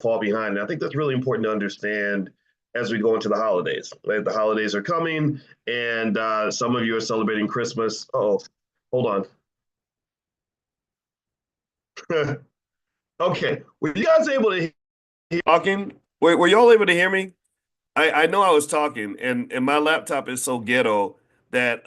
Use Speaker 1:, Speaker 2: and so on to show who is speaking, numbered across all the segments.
Speaker 1: fall behind. And I think that's really important to understand as we go into the holidays. Right? The holidays are coming, and some of you are celebrating Christmas. Oh, hold on. Okay, were you guys able to hear talking? Were y'all able to hear me? I know I was talking, and my laptop is so ghetto that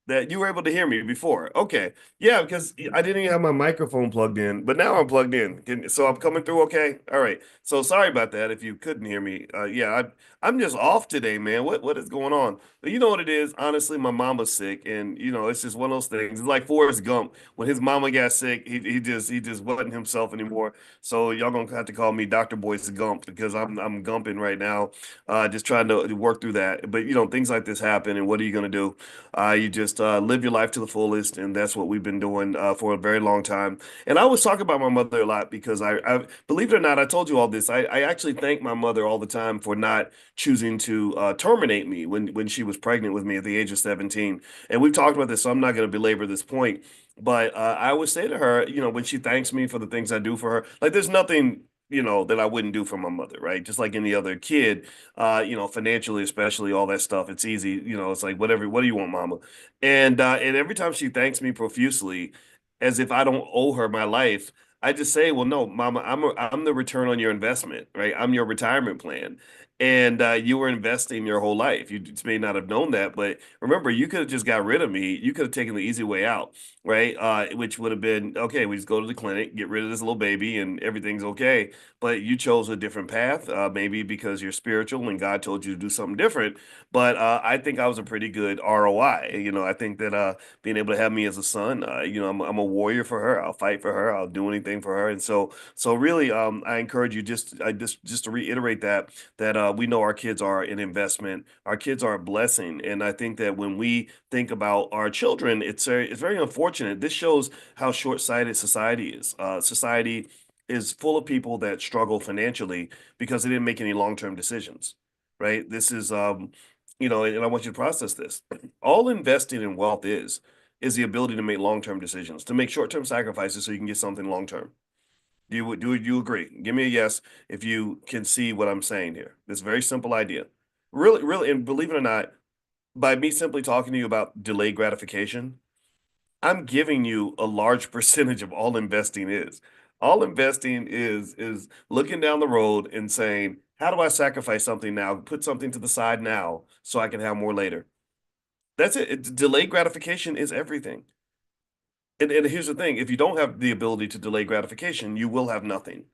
Speaker 1: that you were able to hear me before. Okay. Yeah, because I didn't even have my microphone plugged in, but now I'm plugged in. So I'm coming through okay? All right. So sorry about that if you couldn't hear me. Yeah, I'm just off today, man. What is going on? But you know what it is? Honestly, my mama's sick, and it's just one of those things. It's like Forrest Gump. When his mama got sick, he just wasn't himself anymore. So y'all gonna have to call me Dr. Boyce Gump because I'm gumping right now, just trying to work through that. But things like this happen, and what are you going to do? You just live your life to the fullest, and that's what we've been doing for a very long time. And I always talk about my mother a lot because I believe it or not, I told you all this. I actually thank my mother all the time for not choosing to terminate me when she was pregnant with me at the age of 17. And we've talked about this, so I'm not going to belabor this point. But I always say to her, when she thanks me for the things I do for her, like there's nothing that I wouldn't do for my mother, right? Just like any other kid, financially, especially all that stuff. It's easy, it's like whatever, what do you want, mama? And every time she thanks me profusely, as if I don't owe her my life, I just say, well, no, mama, I'm the return on your investment, right? I'm your retirement plan. And you were investing your whole life. You just may not have known that, but remember, you could have just got rid of me. You could have taken the easy way out, right? Which would have been okay. We just go to the clinic, get rid of this little baby, and everything's okay. But you chose a different path, maybe because you're spiritual and God told you to do something different. But I think I was a pretty good ROI. I think that being able to have me as a son, I'm a warrior for her. I'll fight for her. I'll do anything for her. And so really, I encourage you just to reiterate that we know our kids are an investment. Our kids are a blessing, and I think that when we think about our children, it's very unfortunate. This shows how short-sighted society is. Society is full of people that struggle financially because they didn't make any long-term decisions, right? This is, and I want you to process this. All investing in wealth is the ability to make long-term decisions, to make short-term sacrifices so you can get something long-term. Do you agree? Give me a yes if you can see what I'm saying here. This very simple idea. Really, really, and believe it or not, by me simply talking to you about delayed gratification, I'm giving you a large percentage of all investing is. All investing is looking down the road and saying, how do I sacrifice something now, put something to the side now so I can have more later? That's it. Delayed gratification is everything. And here's the thing, if you don't have the ability to delay gratification, you will have nothing.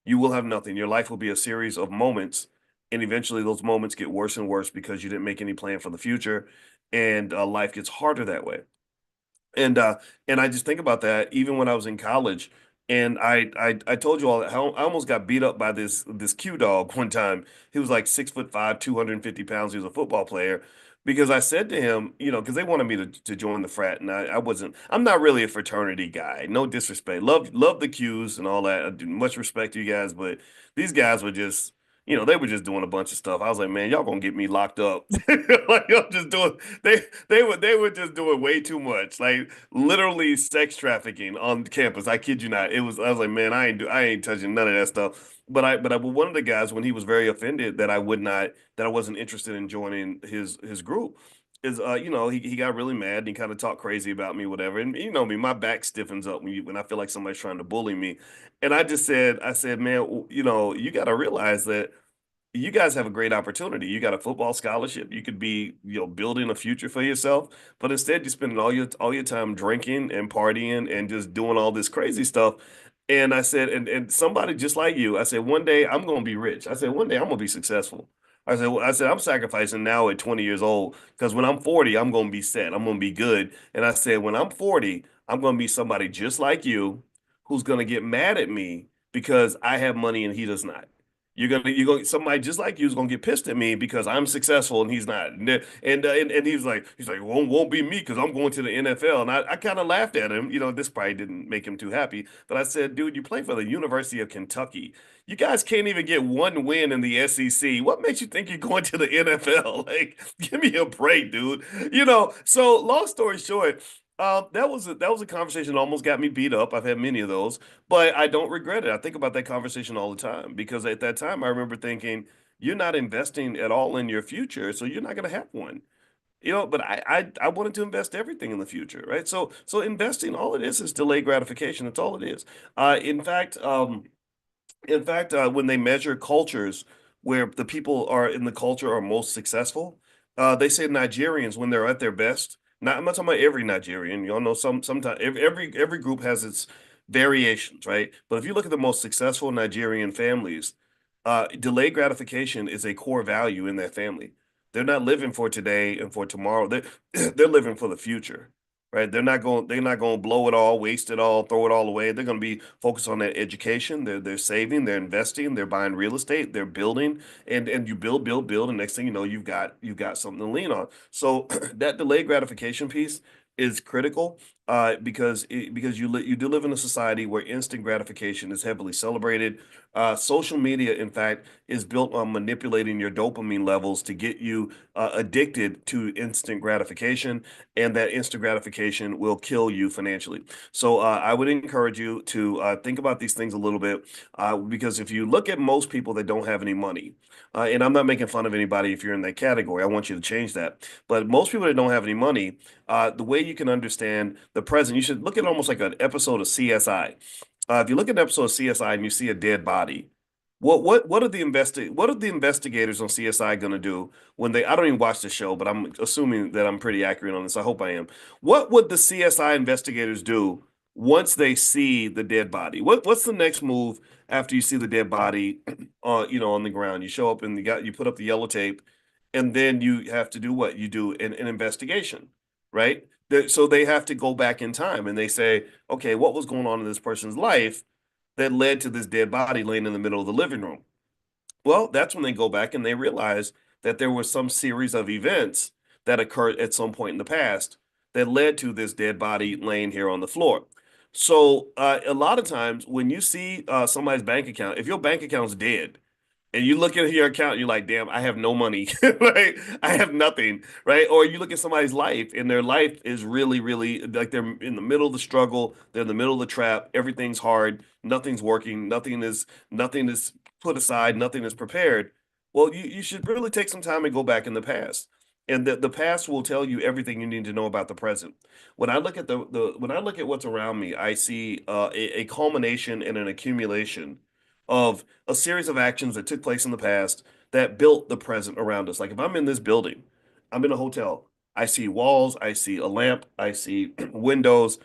Speaker 1: You will have nothing. Your life will be a series of moments, and eventually those moments get worse and worse because you didn't make any plan for the future, and life gets harder that way. And I just think about that even when I was in college. And I told you all how I almost got beat up by this Q dog one time. He was like 6'5", 250 pounds. He was a football player. Because I said to him, because they wanted me to join the frat, and I'm not really a fraternity guy. No disrespect. Love the Qs and all that. I do much respect to you guys, but these guys were just, they were just doing a bunch of stuff. I was like, man, y'all gonna get me locked up. Like y'all just doing they were just doing way too much. Like literally sex trafficking on campus. I kid you not. I was like, man, I ain't touching none of that stuff. But one of the guys when he was very offended that I wasn't interested in joining his group is he got really mad and he kind of talked crazy about me, whatever. And you know me, my back stiffens up when I feel like somebody's trying to bully me. And I said, man, you got to realize that you guys have a great opportunity. You got a football scholarship. You could be, building a future for yourself. But instead, you're spending all your time drinking and partying and just doing all this crazy stuff. And I said, and somebody just like you, I said, one day I'm gonna be rich. I said, one day I'm gonna be successful. I said, I'm sacrificing now at 20 years old because when I'm 40, I'm gonna be set. I'm gonna be good. And I said, when I'm 40, I'm gonna be somebody just like you who's gonna get mad at me because I have money and he does not. You're gonna somebody just like you is gonna get pissed at me because I'm successful and he's not. And he's like, won't be me because I'm going to the NFL. And I kind of laughed at him. This probably didn't make him too happy. But I said, dude, you play for the University of Kentucky. You guys can't even get one win in the SEC. What makes you think you're going to the NFL? Like, give me a break, dude. So long story short, That was a conversation that almost got me beat up. I've had many of those, but I don't regret it. I think about that conversation all the time because at that time I remember thinking, you're not investing at all in your future, so you're not going to have one. But I wanted to invest everything in the future, right? So investing, all it is delayed gratification. That's all it is. In fact, when they measure cultures where the people are in the culture are most successful, they say Nigerians when they're at their best. Not, I'm not talking about every Nigerian. You all know sometimes every group has its variations, right? But if you look at the most successful Nigerian families, delayed gratification is a core value in that family. They're not living for today and for tomorrow. They're living for the future, right? They're not going to blow it all, waste it all, throw it all away. They're going to be focused on their education. They're saving, they're investing, they're buying real estate, they're building, and you build, and next thing you know, you've got something to lean on. So that delayed gratification piece is critical because you do live in a society where instant gratification is heavily celebrated. Social media, in fact, is built on manipulating your dopamine levels to get you addicted to instant gratification, and that instant gratification will kill you financially. So I would encourage you to think about these things a little bit because if you look at most people that don't have any money, and I'm not making fun of anybody if you're in that category, I want you to change that. But most people that don't have any money, the way you can understand the present, you should look at almost like an episode of CSI. If you look at an episode of CSI and you see a dead body, what are the investigators on CSI going to do when they? I don't even watch the show, but I'm assuming that I'm pretty accurate on this. I hope I am. What would the CSI investigators do once they see the dead body? What's the next move after you see the dead body, on the ground? You show up and you put up the yellow tape, and then you have to do what? You do an investigation, right? So they have to go back in time and they say, okay, what was going on in this person's life that led to this dead body laying in the middle of the living room? Well, that's when they go back and they realize that there was some series of events that occurred at some point in the past that led to this dead body laying here on the floor. So, a lot of times when you see somebody's bank account, if your bank account's dead, and you look at your account, you're like, damn, I have no money, right? I have nothing, right? Or you look at somebody's life, and their life is really, really like they're in the middle of the struggle, they're in the middle of the trap, everything's hard, nothing's working, nothing is put aside, nothing is prepared. Well, you should really take some time and go back in the past. And the past will tell you everything you need to know about the present. When I look at when I look at what's around me, I see a culmination and an accumulation of a series of actions that took place in the past that built the present around us. Like if I'm in this building, I'm in a hotel, I see walls, I see a lamp, I see windows.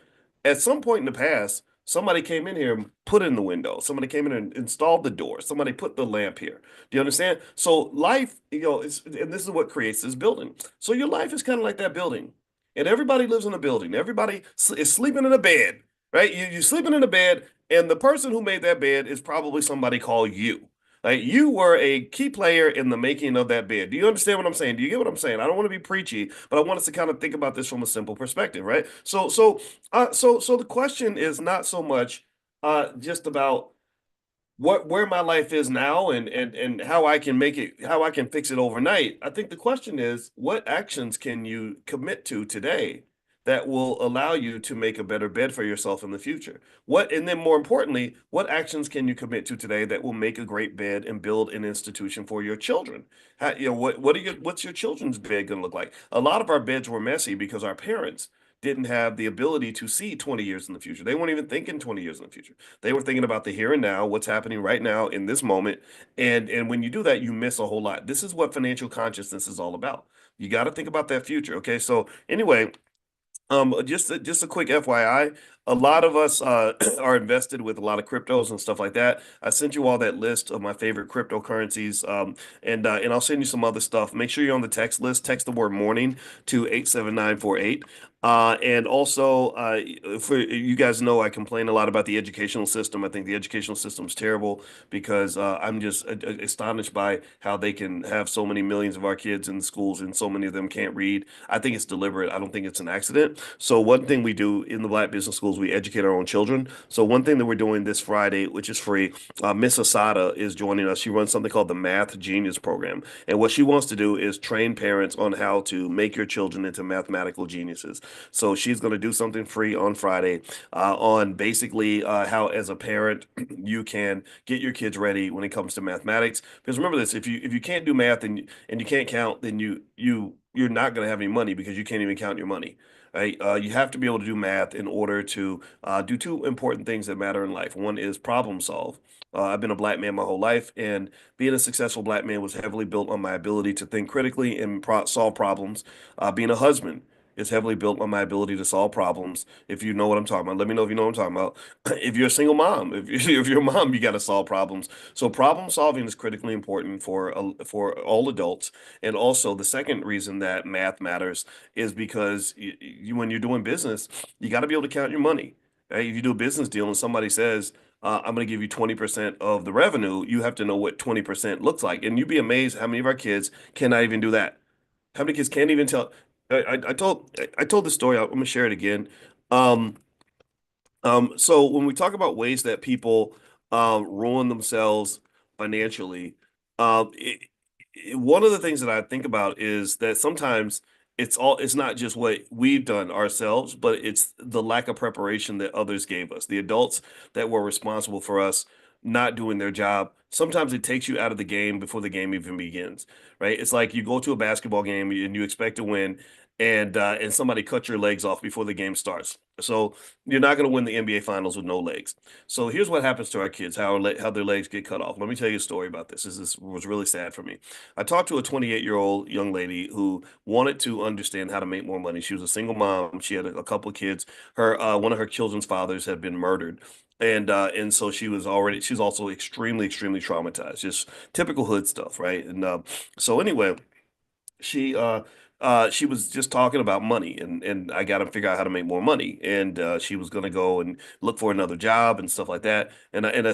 Speaker 1: At some point in the past, somebody came in here and put in the window. Somebody came in and installed the door. Somebody put the lamp here. Do you understand? So life, and this is what creates this building. So your life is kind of like that building. And everybody lives in a building. Everybody is sleeping in a bed, right? You're sleeping in a bed, and the person who made that bed is probably somebody called you. Like you were a key player in the making of that bed. Do you understand what I'm saying? Do you get what I'm saying? I don't want to be preachy, but I want us to kind of think about this from a simple perspective, right? So the question is not so much just about where my life is now and how I can make it, how I can fix it overnight. I think the question is, what actions can you commit to today that will allow you to make a better bed for yourself in the future? And then more importantly, what actions can you commit to today that will make a great bed and build an institution for your children? What's your children's bed going to look like? A lot of our beds were messy because our parents didn't have the ability to see 20 years in the future. They weren't even thinking 20 years in the future. They were thinking about the here and now, what's happening right now in this moment. And when you do that, you miss a whole lot. This is what financial consciousness is all about. You got to think about that future. Okay. So anyway, just a quick FYI, a lot of us are invested with a lot of cryptos and stuff like that. I sent you all that list of my favorite cryptocurrencies, and I'll send you some other stuff. Make sure you're on the text list. Text the word morning to 87948. And also, for you guys know, I complain a lot about the educational system. I think the educational system is terrible because I'm just astonished by how they can have so many millions of our kids in schools and so many of them can't read. I think it's deliberate. I don't think it's an accident. So one thing we do in the Black business schools, we educate our own children. So one thing that we're doing this Friday, which is free, Miss Asada is joining us. She runs something called the Math Genius Program. And what she wants to do is train parents on how to make your children into mathematical geniuses. So she's going to do something free on Friday on basically how, as a parent, you can get your kids ready when it comes to mathematics. Because remember this: if you can't do math and you can't count, then you're not going to have any money because you can't even count your money. Right? You have to be able to do math in order to do two important things that matter in life. One is problem solve. I've been a black man my whole life, and being a successful black man was heavily built on my ability to think critically and solve problems. Being a husband is heavily built on my ability to solve problems. If you know what I'm talking about, let me know if you know what I'm talking about. If you're a single mom, if you're a mom, you got to solve problems. So problem solving is critically important for all adults. And also, the second reason that math matters is because when you're doing business, you got to be able to count your money. Right? If you do a business deal and somebody says, I'm going to give you 20% of the revenue, you have to know what 20% looks like. And you'd be amazed how many of our kids cannot even do that. How many kids can't even tell? I told the story. I'm gonna share it again. Um, so when we talk about ways that people ruin themselves financially, um, it, one of the things that I think about is that sometimes it's not just what we've done ourselves, but it's the lack of preparation that others gave us, the adults that were responsible for us not doing their job. Sometimes it takes you out of the game before the game even begins, right? It's like you go to a basketball game and you expect to win, and somebody cut your legs off before the game starts. So you're not going to win the NBA Finals with no legs. So here's what happens to our kids: how their legs get cut off. Let me tell you a story about this. This was really sad for me. I talked to a 28-year-old young lady who wanted to understand how to make more money. She was a single mom. She had a couple of kids. Her one of her children's fathers had been murdered. And so she's also extremely traumatized. Just typical hood stuff, right? So anyway, she she was just talking about money, and I got to figure out how to make more money, and she was going to go and look for another job and stuff like that.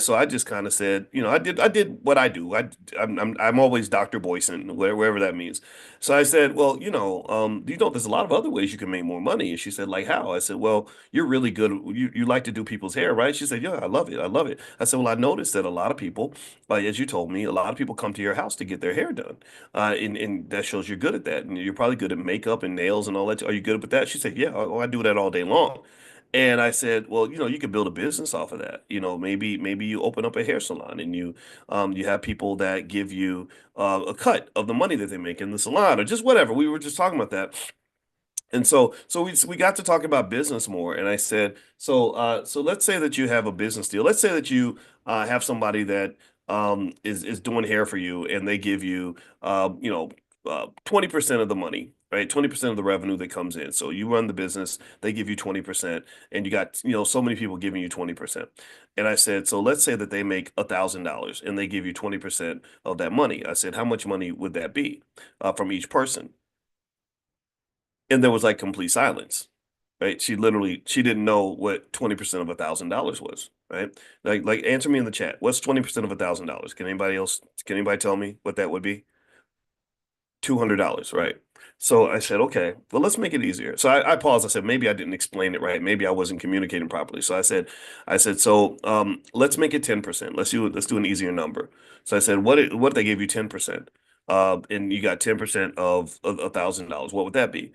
Speaker 1: So I just kind of said, I did what I do. I'm always Dr. Boyson, wherever that means. So I said, well, do you know there's a lot of other ways you can make more money? And she said, like how? I said, well, you're really good. You like to do people's hair, right? She said, yeah, I love it. I love it. I said, well, I noticed that a lot of people, as you told me, a lot of people come to your house to get their hair done. And that shows you're good at that. And you're probably good at makeup and nails and all that. Are you good with that? She said, yeah, I do that all day long. And I said, well, you could build a business off of that. Maybe you open up a hair salon and you have people that give you a cut of the money that they make in the salon or just whatever. We were just talking about that. And so we got to talk about business more, and I said, so let's say that you have a business deal. Let's say that you have somebody that is doing hair for you, and they give you 20% of the money, right? 20% of the revenue that comes in. So you run the business, they give you 20%, and you got so many people giving you 20%. And I said, so let's say that they make $1,000 and they give you 20% of that money. I said, how much money would that be from each person? And there was like complete silence, right? She didn't know what 20% of $1,000 was, right? Like answer me in the chat. What's 20% of $1,000? Can anybody tell me what that would be? $200, right? So I said, okay, well, let's make it easier. So I paused. I said, maybe I didn't explain it right. Maybe I wasn't communicating properly. So I said, so let's make it 10%. Let's do an easier number. So I said, what if they gave you 10%? And you got 10% of $1,000. What would that be?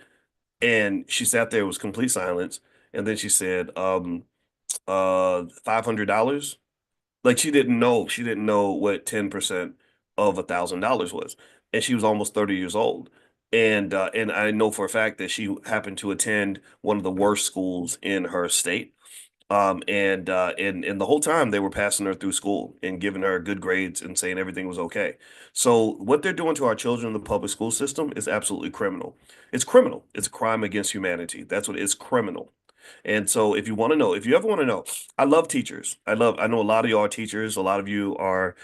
Speaker 1: And she sat there, it was complete silence. And then she said, $500. Like she didn't know what 10% of $1,000 was. And she was almost 30 years old. And I know for a fact that she happened to attend one of the worst schools in her state. And the whole time they were passing her through school and giving her good grades and saying everything was okay. So what they're doing to our children in the public school system is absolutely criminal. It's criminal. It's a crime against humanity. That's what it's criminal. And so if you ever want to know, I love teachers. I know a lot of you are teachers. A lot of you are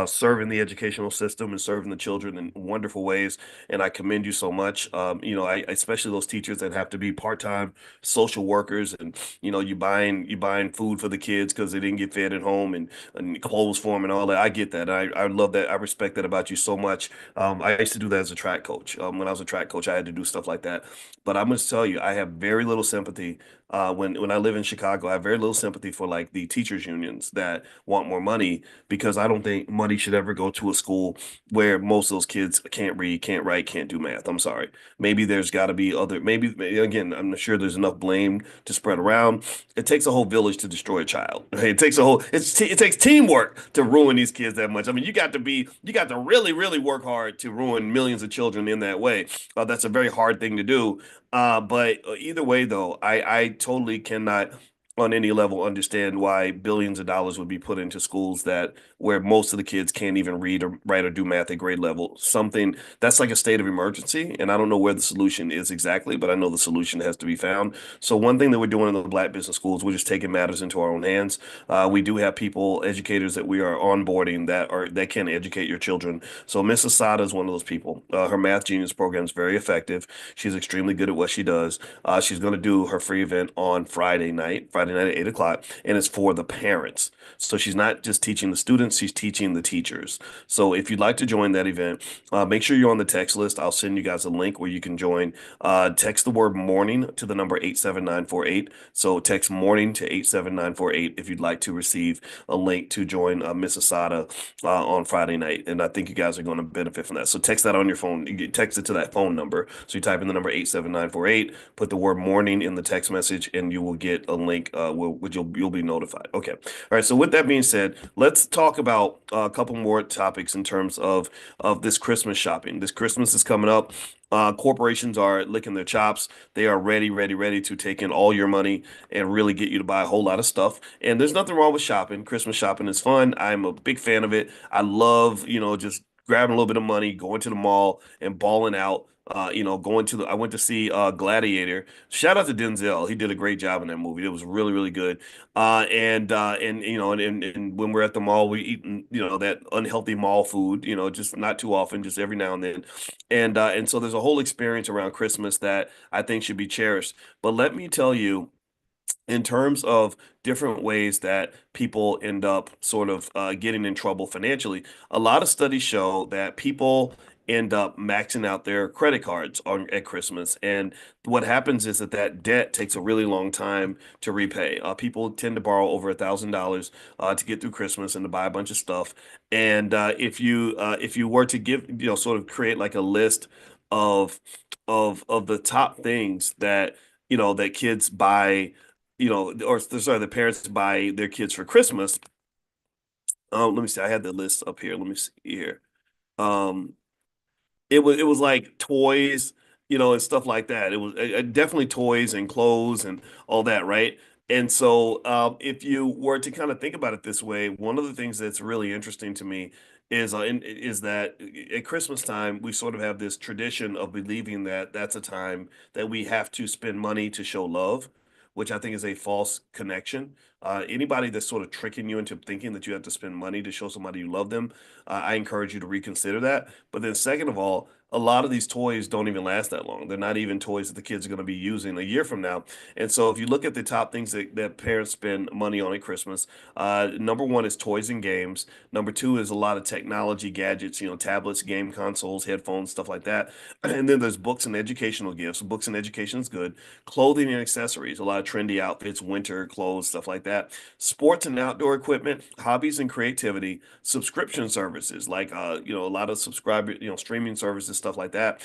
Speaker 1: serving the educational system and serving the children in wonderful ways. And I commend you so much. Especially those teachers that have to be part-time social workers and, you buying food for the kids because they didn't get fed at home and clothes for them and all that. I get that. I love that. I respect that about you so much. I used to do that as a track coach. When I was a track coach, I had to do stuff like that. But I must tell you, I have very little sympathy When I live in Chicago, I have very little sympathy for like the teachers unions that want more money because I don't think money should ever go to a school where most of those kids can't read, can't write, can't do math. I'm sorry. Maybe there's got to be other, maybe again, I'm not sure there's enough blame to spread around. It takes a whole village to destroy a child. Right? It takes teamwork to ruin these kids that much. I mean, you got to really, really work hard to ruin millions of children in that way. That's a very hard thing to do. But either way, though, I totally cannot on any level understand why billions of dollars would be put into schools that where most of the kids can't even read or write or do math at grade level. Something that's like a state of emergency, and I don't know where the solution is exactly, but I know the solution has to be found. So one thing that we're doing in the Black business schools, we're just taking matters into our own hands. We do have people, educators that we are onboarding that can educate your children. So Miss Asada is one of those people. Her Math Genius program is very effective. She's extremely good at what she does. She's going to do her free event on Friday night at 8 o'clock, and it's for the parents. So she's not just teaching the students, she's teaching the teachers. So if you'd like to join that event, make sure you're on the text list. I'll send you guys a link where you can join. Text the word morning to the number 87948. So text morning to 87948 if you'd like to receive a link to join Miss Asada on Friday night. And I think you guys are going to benefit from that. So text that on your phone. You text it to that phone number. So you type in the number 87948, put the word morning in the text message, and you will get a link which you'll be notified. Okay. All right. So with that being said, let's talk about a couple more topics in terms of this Christmas shopping. This Christmas is coming up. Corporations are licking their chops. They are ready, ready, ready to take in all your money and really get you to buy a whole lot of stuff. And there's nothing wrong with shopping. Christmas shopping is fun. I'm a big fan of it. I love, just grabbing a little bit of money, going to the mall and balling out. I went to see Gladiator. Shout out to Denzel. He did a great job in that movie. It was really, really good. And when we're at the mall, we eat, that unhealthy mall food, just not too often, just every now and then. And so there's a whole experience around Christmas that I think should be cherished. But let me tell you, in terms of different ways that people end up sort of getting in trouble financially, a lot of studies show that people end up maxing out their credit cards at Christmas. And what happens is that debt takes a really long time to repay. People tend to borrow over $1,000 to get through Christmas and to buy a bunch of stuff. And if you were to give, sort of create like a list of of the top things that that kids buy, or sorry, the parents buy their kids for Christmas. Let me see. I had the list up here. Let me see here. Um, it was like toys, and stuff like that. It was definitely toys and clothes and all that, right? And so, if you were to kind of think about it this way, one of the things that's really interesting to me is that at Christmas time we sort of have this tradition of believing that that's a time that we have to spend money to show love, which I think is a false connection. Anybody that's sort of tricking you into thinking that you have to spend money to show somebody you love them, I encourage you to reconsider that. But then, second of all, a lot of these toys don't even last that long. They're not even toys that the kids are going to be using a year from now. And so, if you look at the top things that parents spend money on at Christmas, number one is toys and games. Number two is a lot of technology gadgets, tablets, game consoles, headphones, stuff like that. And then there's books and educational gifts. Books and education is good. Clothing and accessories, a lot of trendy outfits, winter clothes, stuff like that. Sports and outdoor equipment, hobbies and creativity, subscription services like a lot of subscriber, streaming services, stuff like that,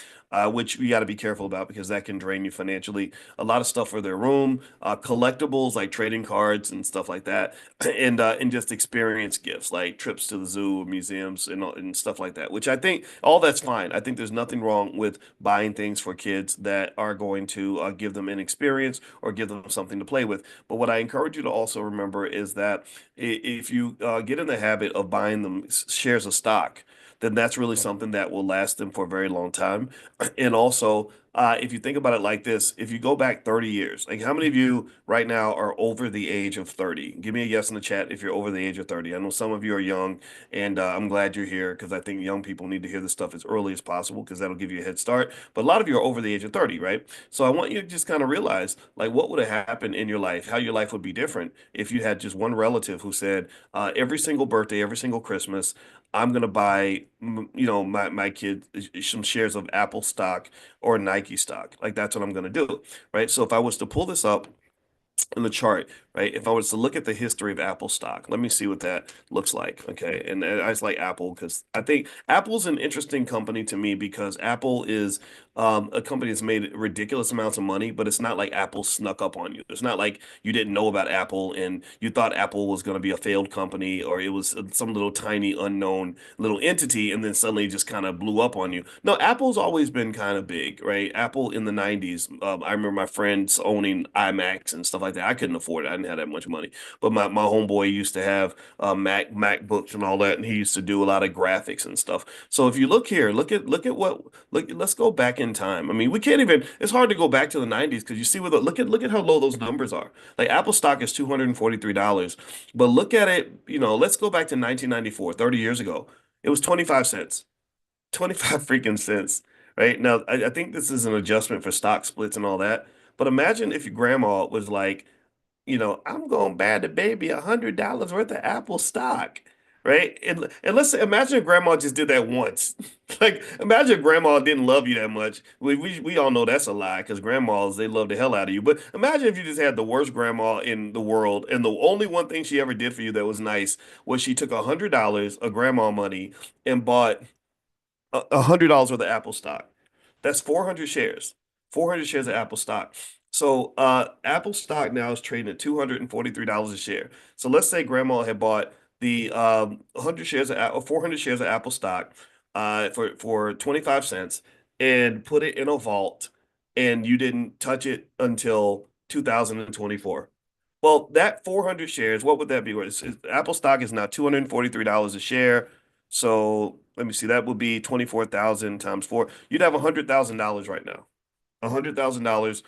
Speaker 1: which you got to be careful about because that can drain you financially. A lot of stuff for their room, collectibles like trading cards and stuff like that, and just experience gifts like trips to the zoo, museums, and stuff like that. Which I think all that's fine. I think there's nothing wrong with buying things for kids that are going to give them an experience or give them something to play with. But what I encourage you to also remember is that if you get in the habit of buying them shares of stock, then that's really something that will last them for a very long time. And also, if you think about it like this, if you go back 30 years, like how many of you right now are over the age of 30? Give me a yes in the chat if you're over the age of 30. I know some of you are young, and I'm glad you're here because I think young people need to hear this stuff as early as possible because that'll give you a head start. But a lot of you are over the age of 30, right? So I want you to just kind of realize like what would have happened in your life, how your life would be different if you had just one relative who said, every single birthday, every single Christmas, I'm gonna buy, my kid some shares of Apple stock or Nike stock. Like that's what I'm gonna do, right? So if I was to pull this up in the chart, right? If I was to look at the history of Apple stock, let me see what that looks like. Okay. And I just like Apple because I think Apple's an interesting company to me because Apple is a company that's made ridiculous amounts of money, but it's not like Apple snuck up on you. It's not like you didn't know about Apple and you thought Apple was going to be a failed company or it was some little tiny unknown little entity and then suddenly just kind of blew up on you. No, Apple's always been kind of big, right? Apple in the 90s, I remember my friends owning iMacs and stuff like that. I couldn't afford it. I didn't have that much money. But my homeboy used to have MacBooks and all that, and he used to do a lot of graphics and stuff. So if you look here, look at what look let's go back in time. I mean, we can't even it's hard to go back to the 90s because you see what look at how low those numbers are. Like Apple stock is $243. But look at it, let's go back to 1994, 30 years ago. It was 25 cents. 25 freaking cents, right? Now, I think this is an adjustment for stock splits and all that. But imagine if your grandma was like, I'm going to buy the baby $100 worth of Apple stock, right? And let's say, imagine if grandma just did that once. Like, imagine if grandma didn't love you that much. We all know that's a lie because grandmas, they love the hell out of you. But imagine if you just had the worst grandma in the world, and the only one thing she ever did for you that was nice was she took $100 of grandma money and bought $100 worth of Apple stock. That's 400 shares. 400 shares of Apple stock. So Apple stock now is trading at $243 a share. So let's say grandma had bought the 100 shares of 400 shares of Apple stock for 25 cents and put it in a vault and you didn't touch it until 2024. Well, that 400 shares, what would that be worth? Apple stock is now $243 a share. So let me see, that would be 24,000 times four. You'd have $100,000 right now. $100,000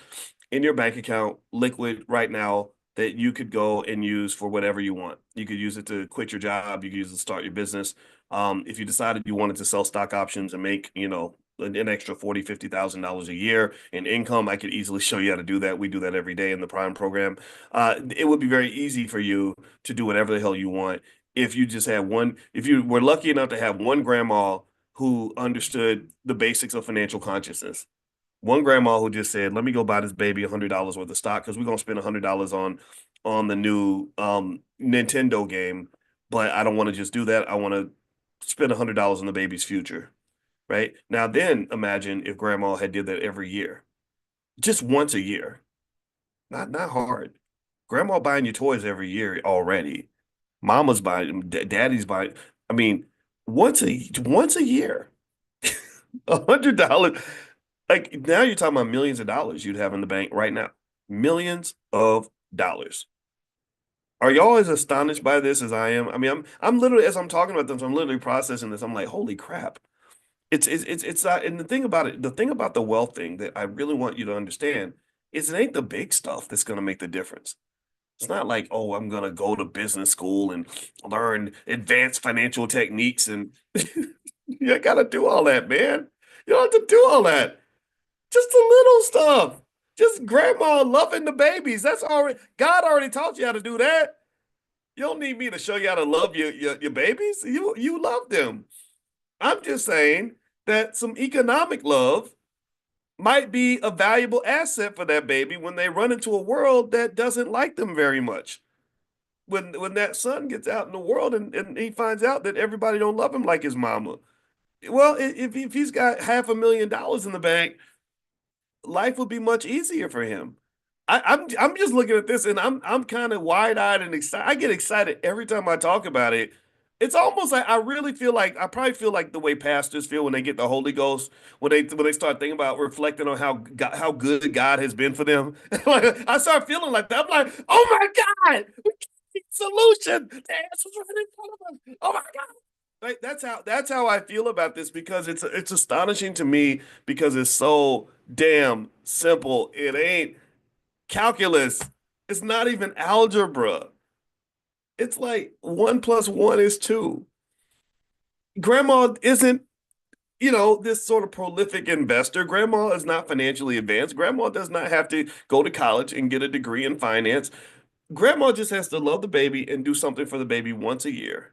Speaker 1: in your bank account, liquid right now, that you could go and use for whatever you want. You could use it to quit your job. You could use it to start your business. If you decided you wanted to sell stock options and make, an extra 40, $50,000 a year in income, I could easily show you how to do that. We do that every day in the Prime program. It would be very easy for you to do whatever the hell you want if you just had one, if you were lucky enough to have one grandma who understood the basics of financial consciousness. One grandma who just said, "Let me go buy this baby $100 worth of stock because we're gonna spend $100 on the new Nintendo game, but I don't want to just do that. I want to spend $100 on the baby's future." Right now, then imagine if grandma had did that every year, just once a year. Not hard. Grandma buying you toys every year already. Mama's buying, daddy's buying. I mean, once a year, $100. Like now you're talking about millions of dollars you'd have in the bank right now. Millions of dollars. Are y'all as astonished by this as I am? I mean, I'm literally as I'm talking about this, I'm literally processing this. I'm like, holy crap. It's not, and the thing about it, the thing about the wealth thing that I really want you to understand is it ain't the big stuff that's gonna make the difference. It's not like, oh, I'm gonna go to business school and learn advanced financial techniques and you gotta do all that, man. You don't have to do all that. Just the little stuff. Just grandma loving the babies. That's already God already taught you how to do that. You don't need me to show you how to love your babies. You love them. I'm just saying that some economic love might be a valuable asset for that baby when they run into a world that doesn't like them very much. When that son gets out in the world and he finds out that everybody don't love him like his mama. Well, if he's got $500,000 in the bank, life would be much easier for him. I'm just looking at this and I'm kind of wide-eyed and excited. I get excited every time I talk about it. It's almost like I really feel like I probably feel like the way pastors feel when they get the Holy Ghost, when they start thinking about reflecting on how good God has been for them. Like I start feeling like that. I'm like, oh my God, we got the solution. The answer's right in front of us. Oh my God. Like that's how I feel about this because it's astonishing to me because it's so damn simple. It ain't calculus. It's not even algebra. It's like one plus one is two. Grandma isn't, this sort of prolific investor. Grandma is not financially advanced. Grandma does not have to go to college and get a degree in finance. Grandma just has to love the baby and do something for the baby once a year.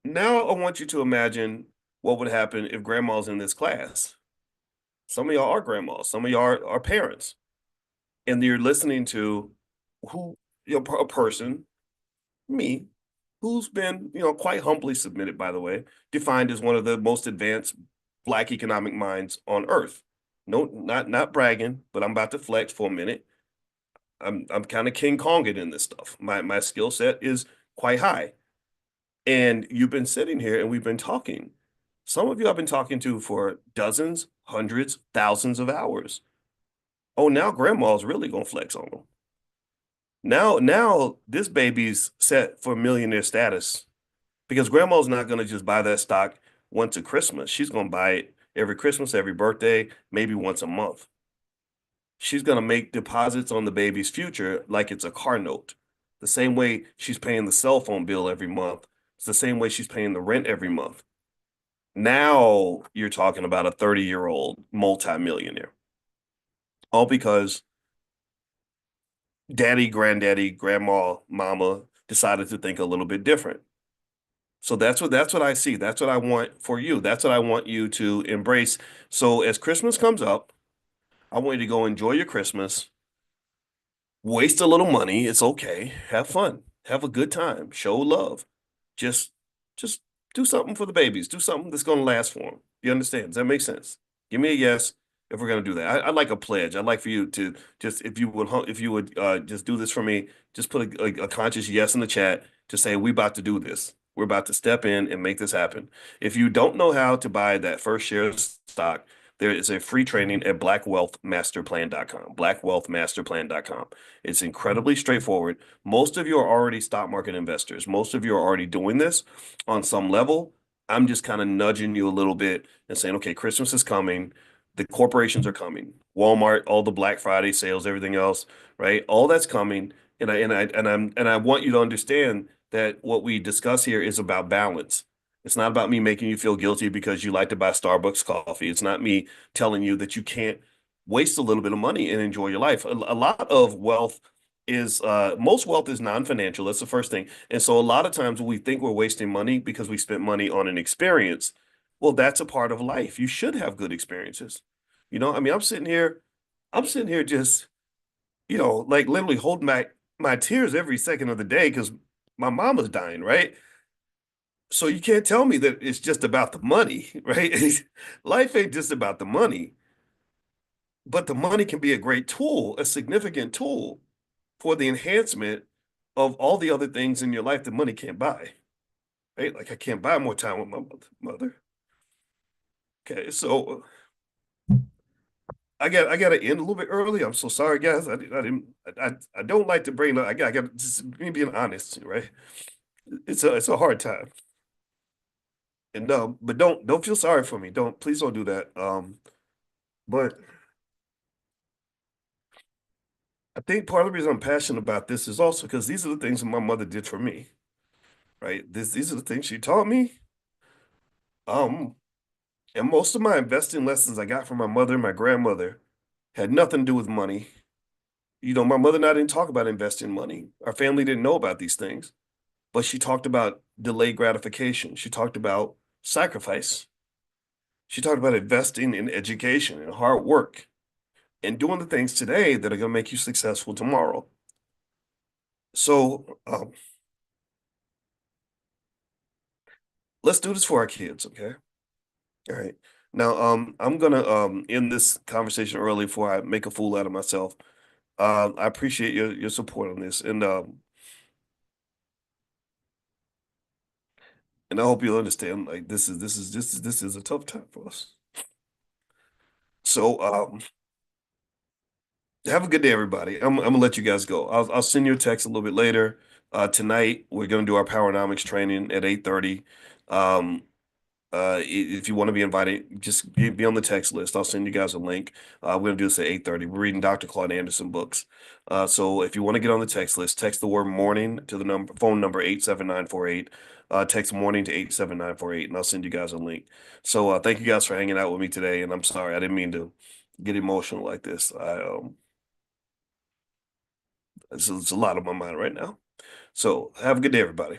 Speaker 1: Now I want you to imagine what would happen if grandma's in this class. Some of y'all are grandmas, some of y'all are parents. and you're listening to who, a person, me, who's been, quite humbly submitted, by the way, defined as one of the most advanced Black economic minds on earth. No, not bragging, but I'm about to flex for a minute. I'm kind of King Konging in this stuff. My skill set is quite high. And you've been sitting here and we've been talking. Some of you I've been talking to for dozens, hundreds, thousands of hours. Oh, now grandma's really gonna flex on them. Now this baby's set for millionaire status because grandma's not gonna just buy that stock once a Christmas. She's gonna buy it every Christmas, every birthday, maybe once a month. She's gonna make deposits on the baby's future like it's a car note. The same way she's paying the cell phone bill every month. It's the same way she's paying the rent every month. Now you're talking about a 30-year-old multimillionaire. All because daddy, granddaddy, grandma, mama decided to think a little bit different. So that's what I see. That's what I want for you. That's what I want you to embrace. So as Christmas comes up, I want you to go enjoy your Christmas, waste a little money. It's okay. Have fun. Have a good time. Show love. Just just do something for the babies. Do something that's going to last for them. You understand? Does that make sense? Give me a yes if we're going to do that. I'd like a pledge. I'd like for you to just if you would just do this for me, just put a conscious yes in the chat to say we about to do this. We're about to step in and make this happen. If you don't know how to buy that first share of stock, there is a free training at blackwealthmasterplan.com, blackwealthmasterplan.com. It's incredibly straightforward. Most of you are already stock market investors. Most of you are already doing this on some level. I'm just kind of nudging you a little bit and saying, okay, Christmas is coming. The corporations are coming. Walmart, all the Black Friday sales, everything else, right? All that's coming. And I want you to understand that what we discuss here is about balance. It's not about me making you feel guilty because you like to buy Starbucks coffee. It's not me telling you that you can't waste a little bit of money and enjoy your life. A lot of wealth is most wealth is non-financial. That's the first thing. And so a lot of times we think we're wasting money because we spent money on an experience. Well, that's a part of life. You should have good experiences. I mean, I'm sitting here just, like literally holding my tears every second of the day because my mama's dying, right? So you can't tell me that it's just about the money, right? Life ain't just about the money, but the money can be a great tool, a significant tool for the enhancement of all the other things in your life that money can't buy, right? Like I can't buy more time with my mother. Okay, so I got to end a little bit early. I'm so sorry, guys. I don't like to bring up. I got just me being honest, right? It's a hard time, and but don't feel sorry for me. Please don't do that. But I think part of the reason I'm passionate about this is also because these are the things that my mother did for me, right? These are the things she taught me. Um, and most of my investing lessons I got from my mother and my grandmother had nothing to do with money. My mother and I didn't talk about investing money. Our family didn't know about these things, but she talked about delayed gratification. She talked about sacrifice. She talked about investing in education and hard work and doing the things today that are going to make you successful tomorrow. So, let's do this for our kids, okay? All right. Now, I'm gonna end this conversation early before I make a fool out of myself. I appreciate your support on this, and I hope you'll understand. Like this is a tough time for us. So, have a good day, everybody. I'm gonna let you guys go. I'll send you a text a little bit later. Tonight we're gonna do our Powernomics training at 8:30. Um, if you want to be invited, just be on the text list. I'll send you guys a link. We're gonna do this at 8:30. We're reading Dr. Claude Anderson books. So if you want to get on the text list, text the word morning to the phone number 87948. Text morning to 87948, and I'll send you guys a link. So thank you guys for hanging out with me today. And I'm sorry, I didn't mean to get emotional like this. It's a lot on my mind right now. So have a good day, everybody.